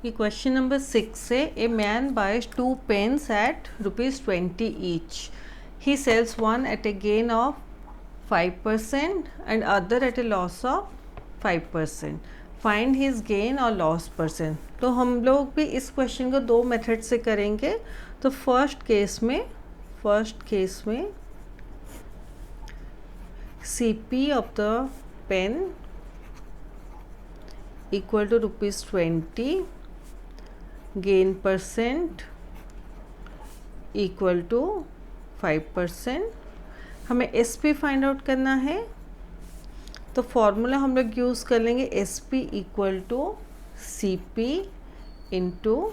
ये question number 6 है। A man buys 2 pens at ₹20 each. He sells one at a gain of 5% and other at a loss of 5%. Find his gain or loss percent. तो हम लोग भी इस question को दो method से करेंगे. तो फर्स्ट केस में CP of the pen equal to ₹20, gain percent equal to 5%. हमें SP फाइंड आउट करना है. तो फॉर्मूला हम लोग यूज़ कर लेंगे SP equal to CP into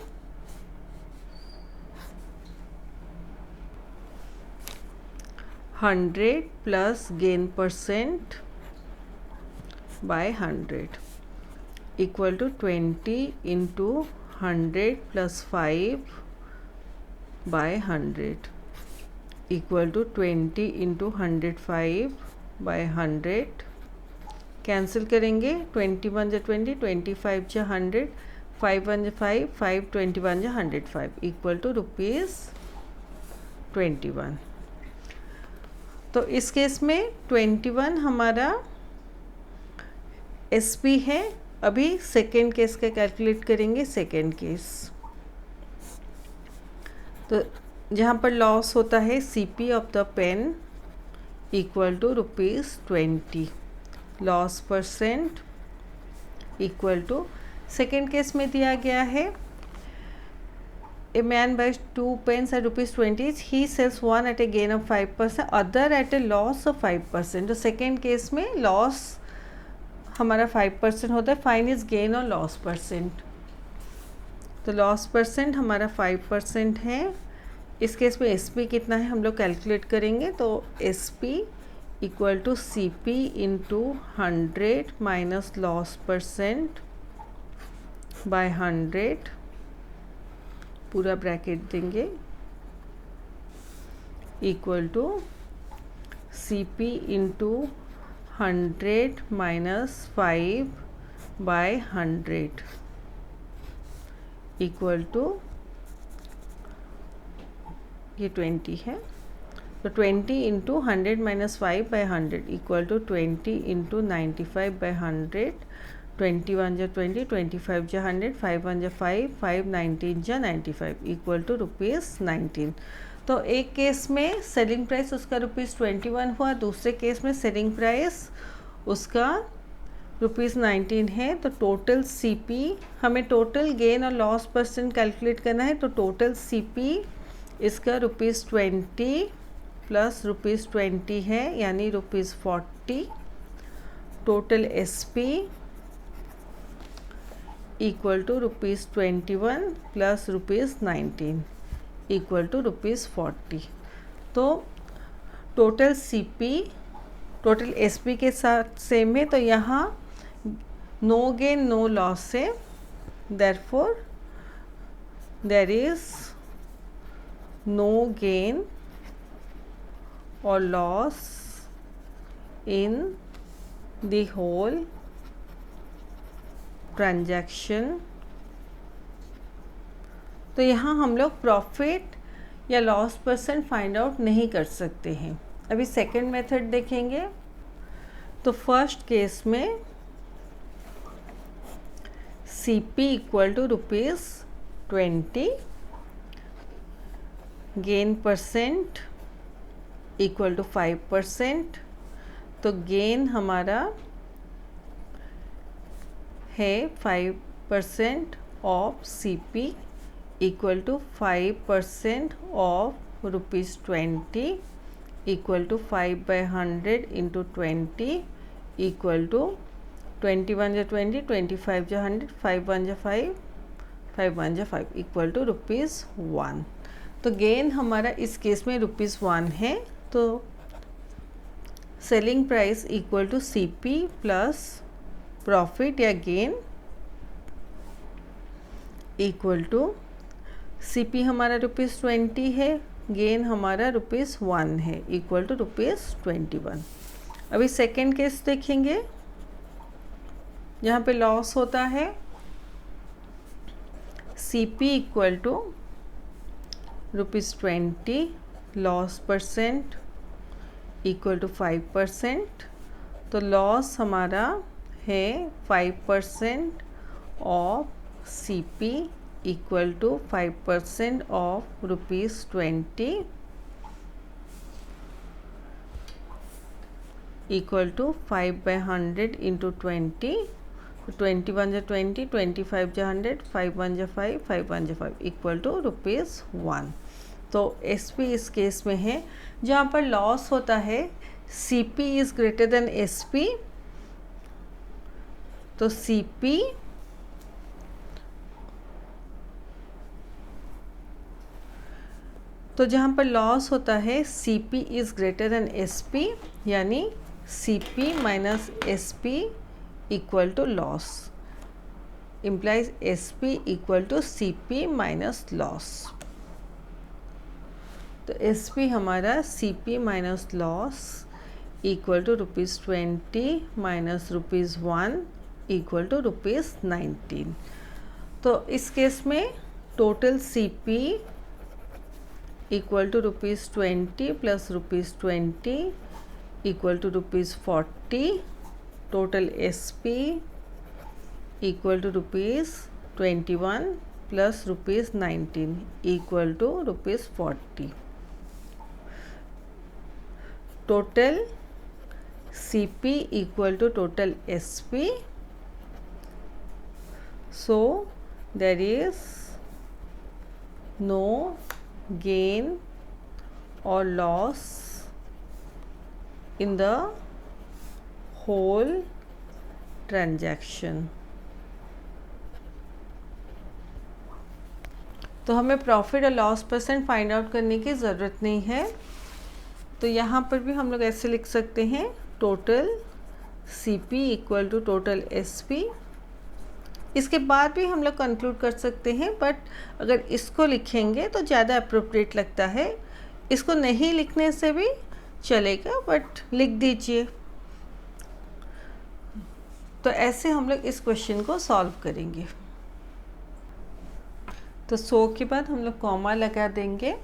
100 plus gain percent by 100 equal to 20 into 100 plus 5 by 100 equal to 20 into 105 by 100. Cancel करेंगे. 21 जा 20, 25 जा 100, 5 1 जा 5, 5 21 जा 105 इक्वल टू ₹21. तो इस केस में 21 हमारा SP है. अभी सेकेंड केस का कैलकुलेट करेंगे. सेकेंड केस तो जहाँ पर लॉस होता है CP of the pen equal to ₹20. Loss percent equal to second case में दिया गया है a man buys 2 pens at ₹20. He sells one at a gain of 5%, other at a loss of 5%. तो सेकेंड केस में loss हमारा 5% होता है. Find is gain or loss percent. तो लॉस परसेंट हमारा 5% है. इस केस में SP कितना है हम लोग कैलकुलेट करेंगे. तो SP equal to CP into 100 minus loss percent by 100 पूरा ब्रैकेट देंगे equal to CP into 100 minus 5 by 100 equal to ये 20 है. तो 20 into 100 minus 5 by 100 equal to 20 into 95 by 100. 21 जा 20, 25 जा 100, 5 1 जा 5, 5 19 जा 95 इक्वल टू ₹19. तो एक केस में सेलिंग प्राइस उसका ₹21 हुआ. दूसरे केस में सेलिंग प्राइस उसका ₹19 है. तो टोटल CP हमें total gain or loss percent calculate करना है. तो टोटल CP इसका ₹20 प्लस ₹20 है यानी ₹40. Total SP equal to ₹21 plus ₹19 equal to ₹40. तो टोटल CP टोटल SP के साथ सेम है. तो यहाँ नो गेन नो लॉस है. Therefore there is no gain or loss in the whole transaction. तो यहाँ हम लोग प्रॉफिट या लॉस परसेंट फाइंड आउट नहीं कर सकते हैं. अभी सेकेंड मेथड देखेंगे. तो फर्स्ट केस में CP equal to ₹20, gain percent equal to 5%. तो गेन हमारा है 5% of CP equal to 5% of ₹20 equal to 5 by 100 into 20 equal to 21 जा 20, 25 जा 100, 5 1 जा 5, 5 1 जा 5 इक्वल टू ₹1. तो गेन हमारा इस केस में ₹1 है. तो selling price equal to CP plus profit या गेन इक्वल टू CP हमारा ₹20 है, गेन हमारा ₹1 है इक्वल टू ₹21. अभी सेकेंड केस देखेंगे जहाँ पे लॉस होता है CP equal to ₹20, loss percent equal to 5%। तो लॉस हमारा है 5% of CP equal to 5% of ₹20 equal to 5/100 into 20। 21 जा 20, 25 जा 100, 5 1 जा 5, 5 1 जा 5 इक्वल टू ₹1। तो SP इस केस में है जहाँ पर लॉस होता है CP is greater than SP। तो CP तो जहाँ पर लॉस होता है CP is greater than SP, यानी CP minus SP equal to loss implies SP equal to CP minus loss. तो SP हमारा CP minus loss equal to ₹20 minus ₹1 equal to ₹19। तो इस केस में total CP equal to ₹20 plus ₹20 equal to ₹40। Total SP equal to ₹21 plus ₹19 equal to ₹40। Total CP equal to total SP। So there is no gain or loss in the whole transaction। तो हमें profit और loss percent find out करने की ज़रूरत नहीं है। तो यहाँ पर भी हम लोग ऐसे लिख सकते हैं total CP equal to total SP। इसके बाद भी हम लोग कंक्लूड कर सकते हैं, बट अगर इसको लिखेंगे तो ज़्यादा अप्रोप्रिएट लगता है। इसको नहीं लिखने से भी चलेगा, बट लिख दीजिए। तो ऐसे हम लोग इस क्वेश्चन को सॉल्व करेंगे। तो 100 के बाद हम लोग कॉमा लगा देंगे।